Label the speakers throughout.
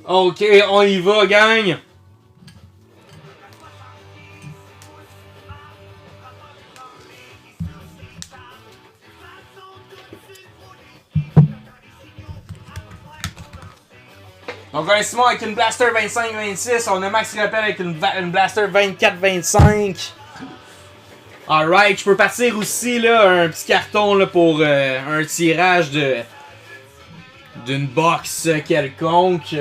Speaker 1: Ok, on y va, gang! Donc, on a Simon avec une Blaster 25-26. On a Max Rappel avec une Blaster 24-25. Alright, je peux partir aussi là, un petit carton là, pour un tirage d'une box quelconque.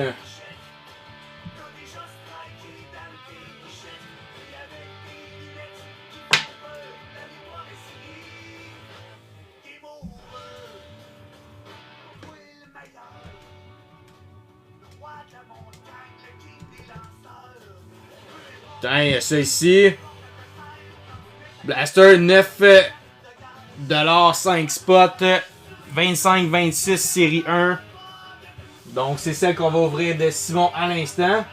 Speaker 1: Tiens, ça ici. Blaster 9 $5 spots. 25-26 série 1. Donc c'est celle qu'on va ouvrir de Simon à l'instant.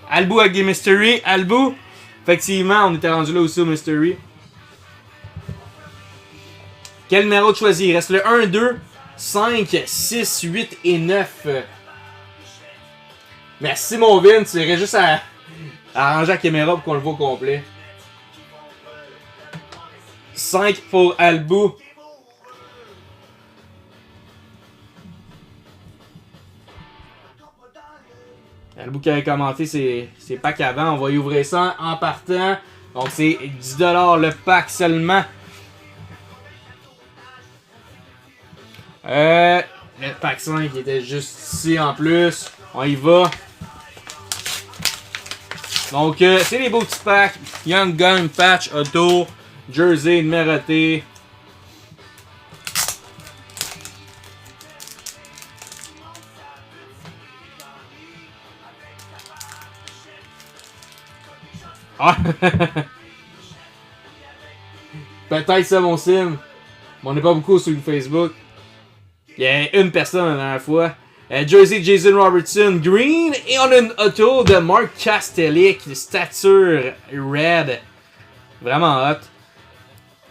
Speaker 1: Albou avec des Mystery. Albou, effectivement, on était rendu là aussi au Mystery. Quel numéro de choisir? Il reste le 1, 2, 5, 6, 8 et 9. Merci mon Vin, tu irais juste à arranger la caméra pour qu'on le voit au complet. 5 pour Albou. Albou qui avait commenté ses packs avant. On va y ouvrir ça en partant. Donc c'est 10$ le pack seulement. Le pack 5 était juste ici en plus. On y va. Donc c'est les beaux petits packs. Young Gun, Patch, Auto, Jersey, numéroté. Ah. Peut-être ça mon sim. Mais on n'est pas beaucoup sur le Facebook. Il y a une personne la dernière fois. Jersey Jason Robertson Green. Et on a une auto de Mark Kastelik. Stature Red. Vraiment hot.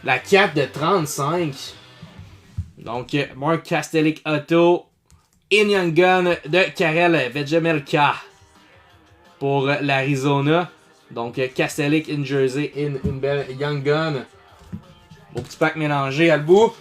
Speaker 1: La 4 de 35. Donc Mark Kastelik auto. In Young Gun de Karel Vejemelka. Pour l'Arizona. Donc Kastelik in Jersey in une belle Young Gun. Beau petit pack mélangé à le bout.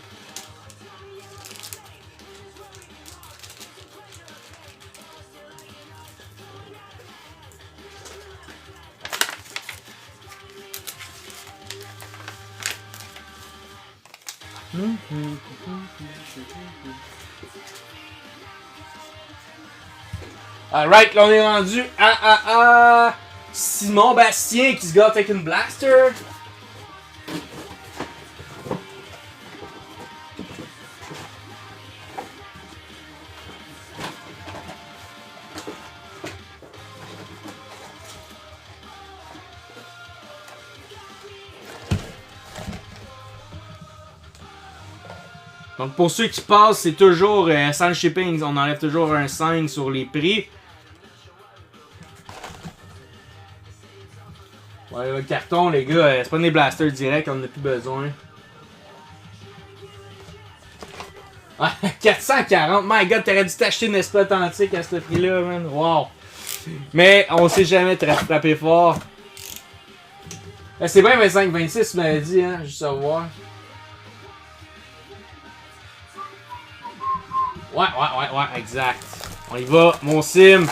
Speaker 1: Alright, là on est rendu à Simon Bastien qui se gâte avec une Blaster. Donc pour ceux qui passent, c'est toujours sans le shipping, on enlève toujours un 5 sur les prix. Ouais, le carton les gars, c'est pas des blasters directs, on en a plus besoin. Ah, 440, my god, t'aurais dû t'acheter une Esprit authentique à ce prix-là, man. Wow. Mais on sait jamais frapper fort. C'est bien 25-26, tu m'avais dit, hein, juste savoir. Ouais, exact. On y va, mon sim.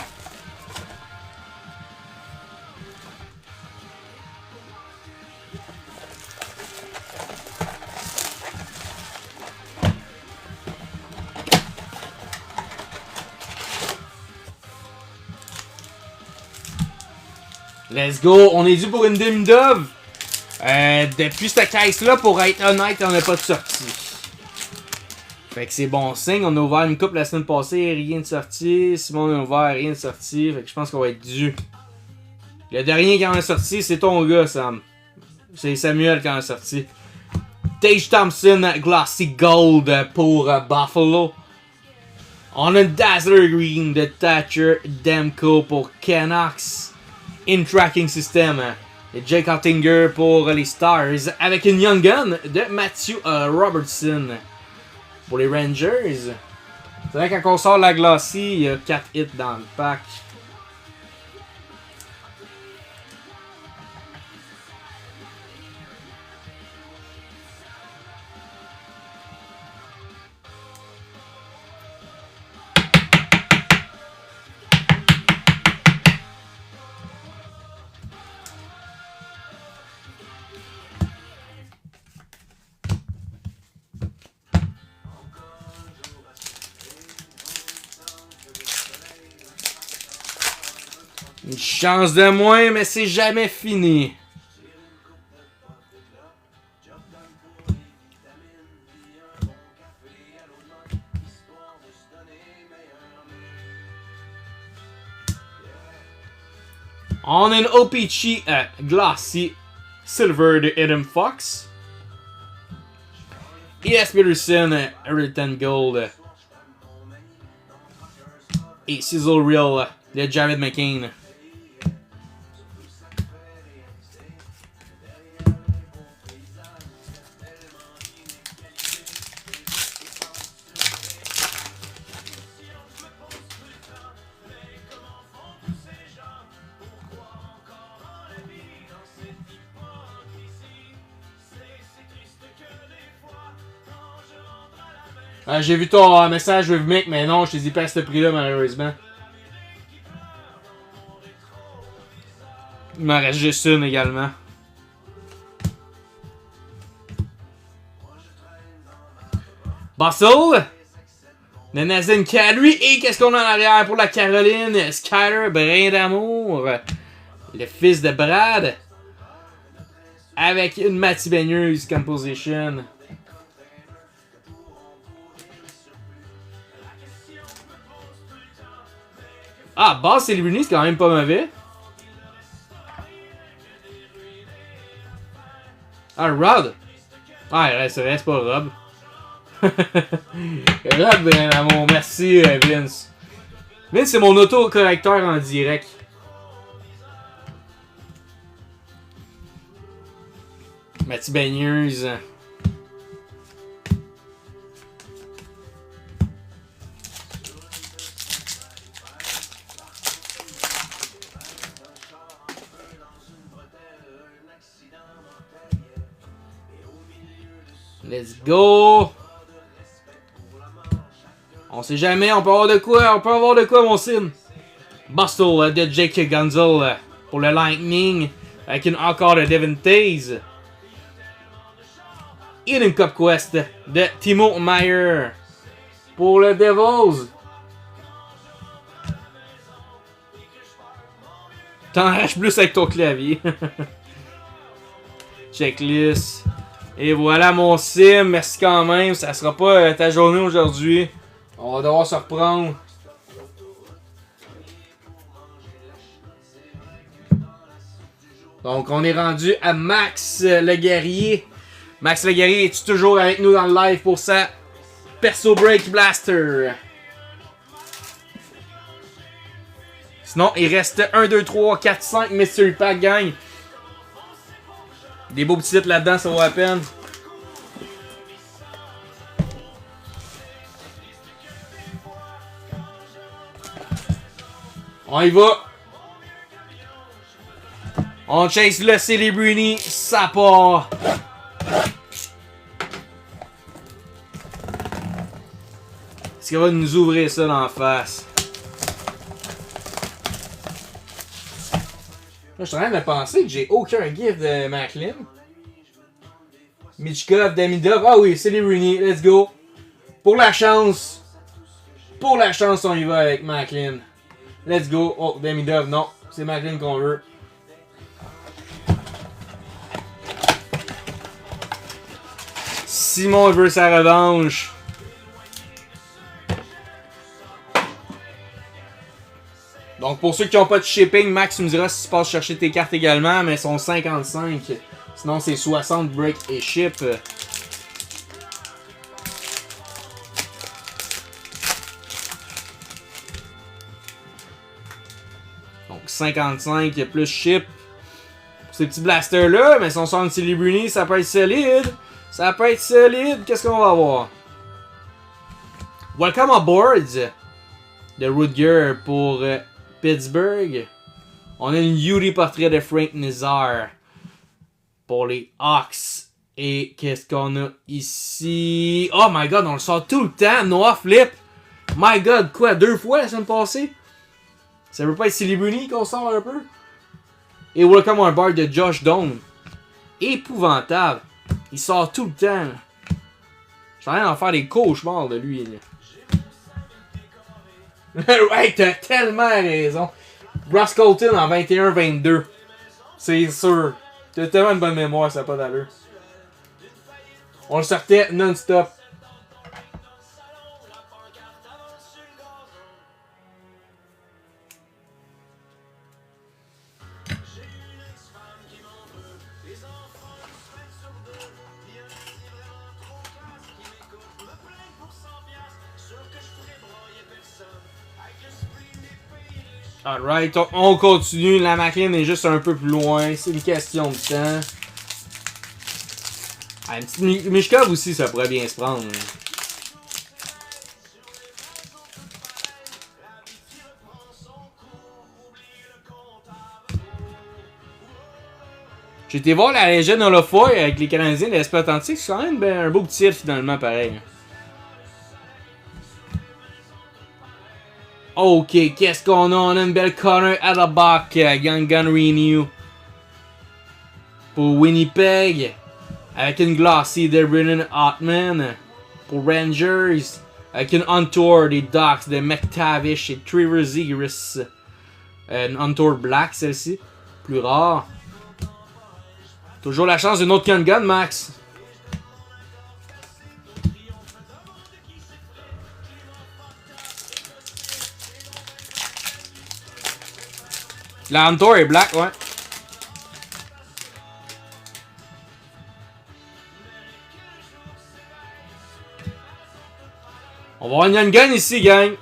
Speaker 1: Let's go, on est dû pour une demi-dove. Depuis cette caisse-là, pour être honnête, on n'a pas de sortie. Fait que c'est bon signe, on a ouvert une coupe la semaine passée, rien de sorti. Simon a ouvert, rien de sorti. Fait que je pense qu'on va être dû. Le dernier qui en a sorti, c'est ton gars, Sam. C'est Samuel qui en a sorti. Tage Thompson, Glossy Gold pour Buffalo. On a Dazzler Green de Thatcher Demko pour Canucks. In Tracking System. Et Jake Ottinger pour les Stars. Avec une Young Gun de Matthew Robertson. Pour les Rangers. Faudrait que quand on sort la Glacy, il y a 4 hits dans le pack. Une chance de moins, mais c'est jamais fini. On a une OPC Glacy Silver de Adam Fox. E.S. Peterson, Everton Gold. Et Sizzle Reel de Jared McCain. J'ai vu ton message with Mick, mais non, je te dis pas à ce prix-là, malheureusement. Il m'en reste juste une également. Bustle. Le Nazem Kadri. Et qu'est-ce qu'on a en arrière pour la Caroline? Skyler, Brin d'amour. Le fils de Brad. Avec une Matty Beniers composition. Ah, Boss Celebrity, c'est quand même pas mauvais. Ah, Rod. Ah, c'est vrai, c'est pas Rob. Rob, ben amour, merci Vince. Vince, c'est mon autocorrecteur en direct. Matty Beniers. Let's go! On sait jamais, on peut avoir de quoi, mon sim. Bustle de Jake Gunzel pour le Lightning, avec une encore de Devin Taze. Et une Cup Quest de Timo Meier pour le Devils. T'en arraches plus avec ton clavier. Checklist. Et voilà mon sim, merci quand même, ça sera pas ta journée aujourd'hui. On va devoir se reprendre. Donc on est rendu à Max le guerrier. Max le guerrier, es-tu toujours avec nous dans le live pour sa Perso Break Blaster? Sinon il reste 1, 2, 3, 4, 5 Mystery Pack gang. Des beaux petits titres là-dedans, ça vaut la peine. On y va. On chase le Celebrity, ça part. Est-ce qu'il va nous ouvrir ça dans la face? Là, je suis en train de penser que j'ai aucun gift de Macklin. Michkov, Damidov. Ah oui, c'est les Rooney. Let's go. Pour la chance. Pour la chance, on y va avec Macklin. Let's go. Oh, Damidov, non. C'est Macklin qu'on veut. Simon veut sa revanche. Donc pour ceux qui n'ont pas de shipping, Max, tu me diras si tu passes chercher tes cartes également, mais elles sont 55. Sinon c'est 60 break et ship. Donc 55 plus ship. Pour ces petits blasters là, mais si on sort une Celebrity, ça peut être solide. Ça peut être solide. Qu'est-ce qu'on va avoir? Welcome aboard de Rudiger pour Pittsburgh. On a une Yuri portrait de Frank Nazar pour les Hawks. Et qu'est-ce qu'on a ici? Oh my god, on le sort tout le temps. Noah Flip. My god, quoi, 2 fois la semaine passée? Ça veut pas être Silly Bruni qu'on sort un peu? Et Welcome on Board de Josh Doan. Épouvantable. Il sort tout le temps. J'ai rien d'en faire des cauchemars de lui. Ouais, t'as tellement raison. Ross Colton en 21-22. C'est sûr. T'as tellement une bonne mémoire, ça n'a pas d'allure. On le sortait non-stop. Alright, on continue. La McLean est juste un peu plus loin. C'est une question de temps. Ah, une petite Mishkov aussi, ça pourrait bien se prendre. J'ai été voir la légende Holofoy avec les Canadiens de l'Esprit Atlantique. C'est quand même un beau petit titre finalement, pareil. Ok, qu'est-ce qu'on a? On a une belle Connor Adabak, Young Gun Renew. Pour Winnipeg. Avec une Glossy de Brennan Hartman. Pour Rangers. Avec une Untour des Ducks de McTavish et Trevor Zegras. Une Untour Black, celle-ci. Plus rare. Toujours la chance d'une autre Gun, Max. La Hunter est black, ouais. On va avoir une Young Gun ici, gang.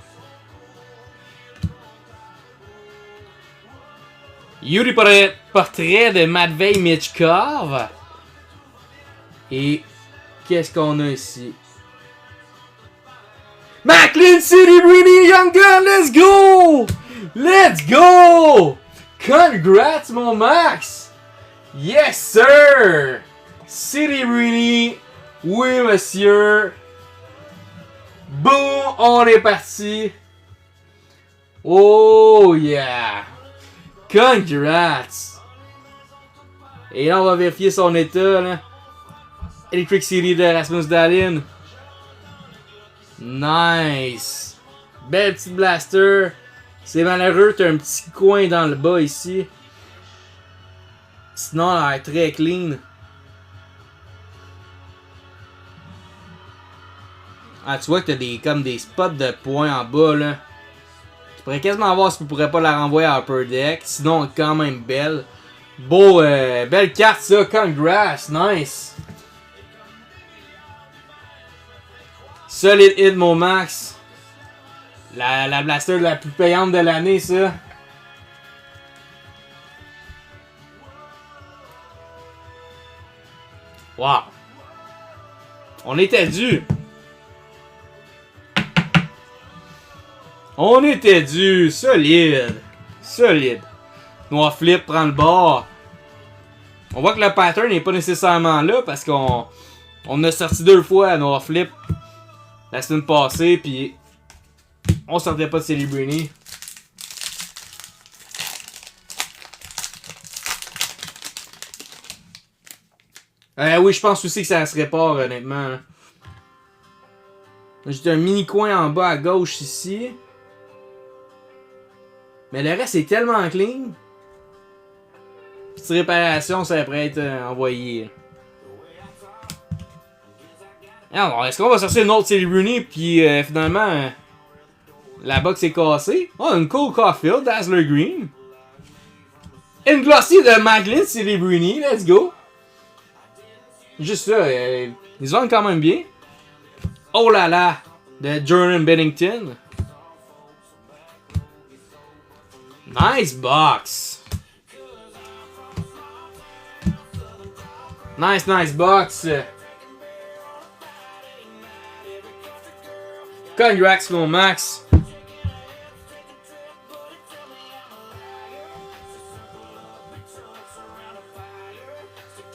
Speaker 1: Yuri portrait de Matvei Michkov. Et qu'est-ce qu'on a ici? McLean City Bruni Young Gun, let's go! Let's go! Congrats, mon Max! Yes, sir! City Bruni, oui, monsieur. Boom, on est parti. Oh, yeah! Congrats! Et là, on va vérifier son état, là. Electric City de Rasmus Dahlin. Nice! Belle petite blaster. C'est malheureux, t'as un petit coin dans le bas ici. Sinon, elle a l'air très clean. Ah, tu vois que t'as comme des spots de points en bas, là. Tu pourrais quasiment voir si tu pourrais pas la renvoyer à Upper Deck. Sinon, quand même belle. Beau, belle carte, ça. Congrats, nice. Solid hit, mon Max. La blaster la plus payante de l'année, ça. Wow. On était dû. On était dû. Solide. Solide. Noir Flip prend le bord. On voit que le pattern n'est pas nécessairement là parce qu'on a sorti 2 fois à Noir Flip la semaine passée, puis on sortait pas de Celebrini. Oui, je pense aussi que ça se répare, honnêtement. J'ai un mini coin en bas à gauche ici. Mais le reste est tellement clean. Petite réparation, ça pourrait être envoyé. Alors, est-ce qu'on va sortir une autre Celebrini, puis finalement... la box est cassée. Oh, une Cole Caulfield, Dazzler Green. Une Glossy de McLean Celebrini, let's go. Juste ça, ils vendent quand même bien. Oh là là, de Jordan Bennington. Nice box. Nice box. Congrats, mon Max.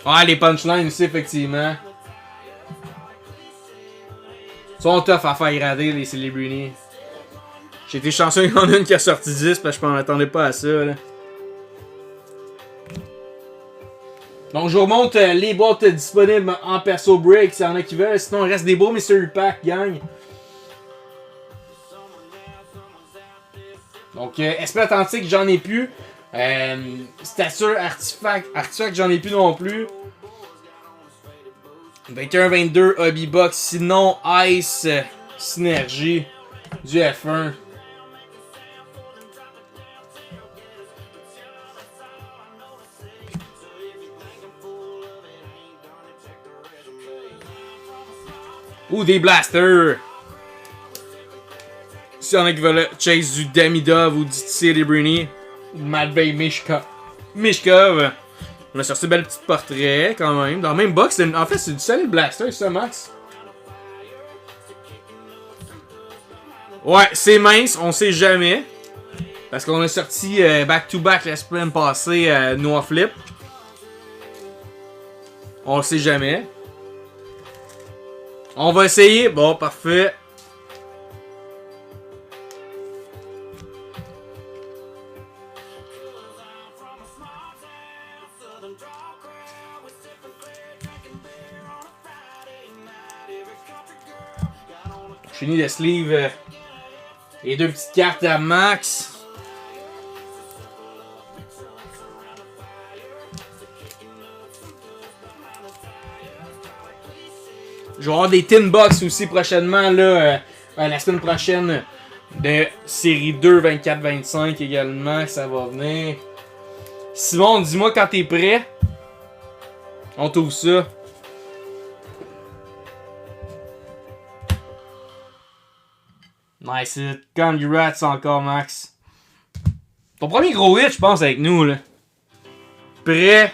Speaker 1: Ouais, les punchlines aussi, effectivement. Ils sont tough à faire grader, les Celebrity. J'ai été chanceux, il y en a une qui a sorti 10 parce que je m'attendais pas à ça. Là. Donc, je vous remonte les boîtes disponibles en perso break s'il y en a qui veulent. Sinon, il reste des beaux Mystery Pack, gang. Donc, esprit authentique, j'en ai plus. Stature, artefact, j'en ai plus non plus. 21-22, Hobby Box. Sinon, Ice, Synergie, du F1. Ou des blasters. S'il y en a qui veulent chase du Damidov ou du Celebrity. Ou Matvey Mishkov. On a sorti un bel petit portrait quand même. Dans le même box, en fait c'est du solide blaster ça Max. Ouais, c'est mince, on sait jamais. Parce qu'on a sorti back-to-back la semaine passée Noir Flip. On le sait jamais. On va essayer. Bon, parfait. Je finis le sleeve. Les deux petites cartes à Max. Je vais avoir des tin box aussi prochainement, là, la semaine prochaine, de série 2, 24-25 également, ça va venir. Simon, dis-moi quand t'es prêt. On t'ouvre ça. Nice hit. Congrats encore, Max. Ton premier gros hit, je pense, avec nous, là. Prêt.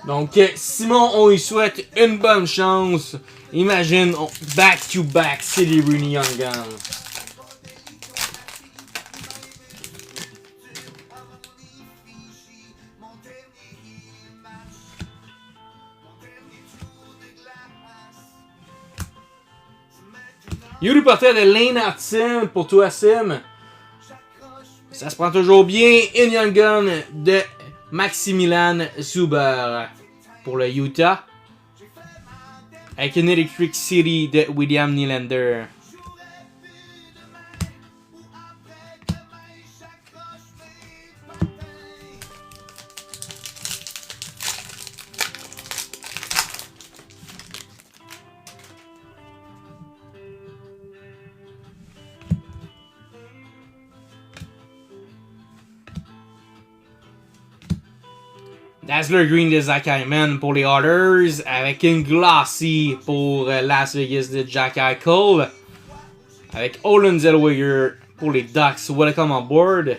Speaker 1: Donc, Simon, on lui souhaite une bonne chance. Imagine, back-to-back Celebrity Young Gun. Yuri Potter de Lane Hudson pour toi, Sim. Ça se prend toujours bien. Une Young Gun de Maximilian Zuber pour le Utah. Avec une Electric City de William Nylander. Dazzler Green de Zach Hyman pour les Oilers, avec une Glossy pour Las Vegas de Jack Eichel, avec Olen Zellweger pour les Ducks. Welcome on board.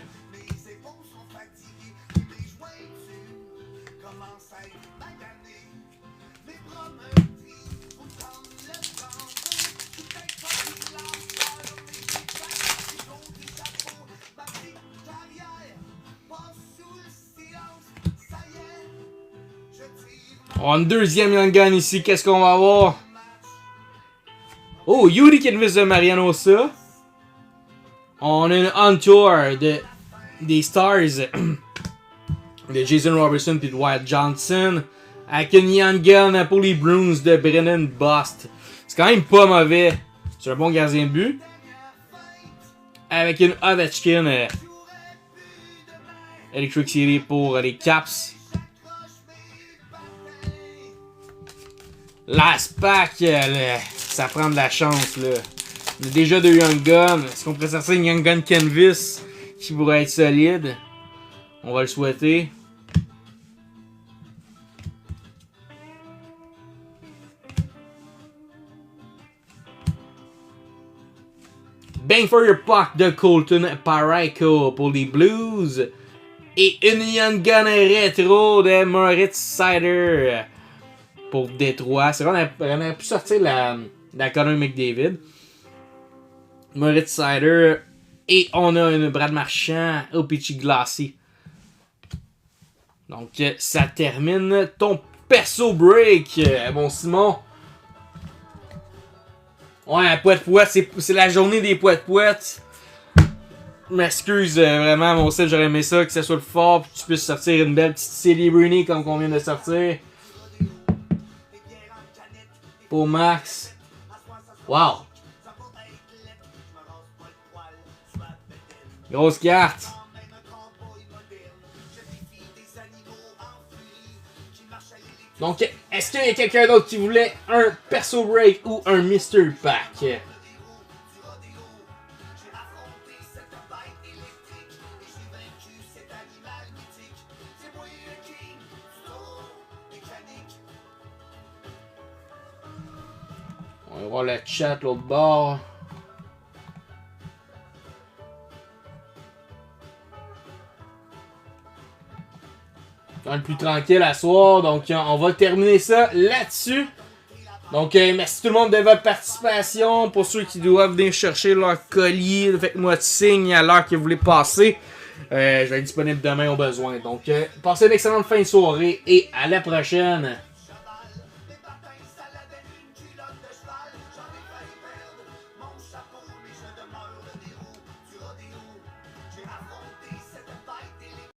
Speaker 1: On a une deuxième Young Gun ici. Qu'est-ce qu'on va avoir? Oh, Yuri Kenvis de Mariano Ossa. On a une On-Tour des Stars de Jason Robertson et de Wyatt Johnson. Avec une Young Gun pour les Bruins de Brennan Bost. C'est quand même pas mauvais. C'est un bon gardien de but. Avec une Ovechkin Electric City pour les Caps. Last pack, ça prend de la chance, là. On a déjà deux Young Guns. Est-ce qu'on pourrait sortir une Young Gun Canvas qui pourrait être solide? On va le souhaiter. Bang for your buck de Colton Parayko pour les Blues. Et une Young Gun rétro de Moritz Seider pour Détroit. C'est vrai, on aurait pu sortir la Connor McDavid. Moritz Seider. Et on a une Brad Marchand au Peachy Glassy. Donc, ça termine ton perso break, bon Simon. Ouais, poète-poète, c'est la journée des poètes-poètes. Je m'excuse, vraiment, mon style, j'aurais aimé ça, que ça soit le fort, puis que tu puisses sortir une belle petite Silly Bruni comme qu'on vient de sortir. Pour Max. Wow. Grosse carte. Donc, est-ce qu'il y a quelqu'un d'autre qui voulait un perso break ou un Mystery Pack? On va voir le chat l'autre bord. Le plus tranquille à soir, donc on va terminer ça là-dessus. Donc merci tout le monde de votre participation. Pour ceux qui doivent venir chercher leur colis, faites-moi de signe à l'heure que vous voulez passer. Je vais être disponible demain au besoin. Donc passez une excellente fin de soirée et à la prochaine.